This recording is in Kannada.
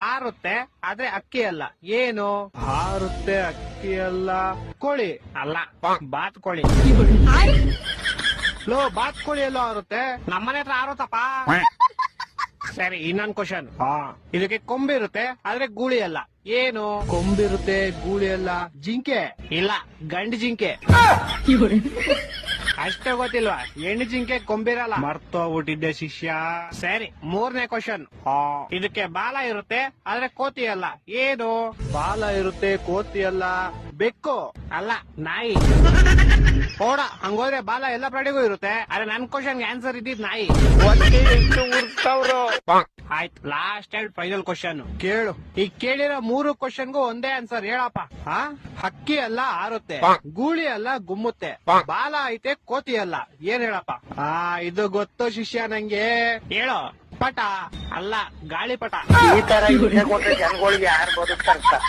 ಹಾರುತ್ತೆ ಆದ್ರೆ ಅಕ್ಕಿ ಅಲ್ಲ, ಏನು? ಹಾರುತ್ತೆ ಅಕ್ಕಿ ಅಲ್ಲ, ಕೋಳಿ ಅಲ್ಲ, ಬಾತ್ಕೋಳಿ. ಲೋ, ಬಾತ್ಕೋಳಿ ಎಲ್ಲೋ ಹಾರುತ್ತೆ, ನಮ್ಮನೆ ಹತ್ರ ಹಾರುತ್ತಪ್ಪ. ಸರಿ, ಇನ್ನೊಂದ್ ಕ್ವಶನ್. ಇದಕ್ಕೆ ಕೊಂಬಿರುತ್ತೆ ಆದ್ರೆ ಗೂಳಿ ಅಲ್ಲ, ಏನು? ಕೊಂಬಿರುತ್ತೆ ಗೂಳಿ ಅಲ್ಲ, ಜಿಂಕೆ ಇಲ್ಲ, ಗಂಡು ಜಿಂಕೆ. ಅಷ್ಟೇ ಗೊತ್ತಿಲ್ವಾ? ಹೆಣ್ಣು ಜಿಂಕೆ ಕೊಂಬಿರಲ್ಲ. ಮರ್ತೋಗ್ಬಿಟ್ಟಿದ್ದೆ ಶಿಷ್ಯ. ಸರಿ, ಮೂರನೇ ಕ್ವಶನ್. ಇದಕ್ಕೆ ಬಾಲ ಇರುತ್ತೆ ಆದ್ರೆ ಕೋತಿ ಅಲ್ಲ, ಏನು? ಬಾಲ ಇರುತ್ತೆ ಕೋತಿ ಅಲ್ಲ, ಬೆಕ್ಕು ಅಲ್ಲ, ನಾಯಿ. ಓಡ, ಹಂಗೋದ್ರೆ ಬಾಲ ಎಲ್ಲ ಪ್ರಾಣಿಗೂ ಇರುತ್ತೆ, ಆದ್ರೆ ನನ್ ಕ್ವಶನ್ಗೆ ಆನ್ಸರ್ ಇದ್ದಿದ್ ನಾಯಿ. ಆಯ್ತು, ಲಾಸ್ಟ್ ಅಂಡ್ ಫೈನಲ್ ಕ್ವಶನ್ ಕೇಳು. ಈಗ ಕೇಳಿರೋ 3 ಕ್ವಶನ್ಗೂ ಒಂದೇ ಆನ್ಸರ್ ಹೇಳಪ್ಪ. ಹಕ್ಕಿ ಅಲ್ಲ ಹಾರುತ್ತೆ, ಗೂಳಿ ಅಲ್ಲ ಗುಮ್ಮುತ್ತೆ, ಬಾಲ ಐತೆ ಕೋತಿ ಅಲ್ಲ, ಏನ್ ಹೇಳಪ್ಪ? ಇದು ಗೊತ್ತು ಶಿಷ್ಯ ನಂಗೆ. ಹೇಳೋ. ಪಟ ಅಲ್ಲ, ಗಾಳಿಪಟ. ಈ ತರ ಜನಗಳಿಗೆ ಯಾರು ಬದುಕ್ತಾರ?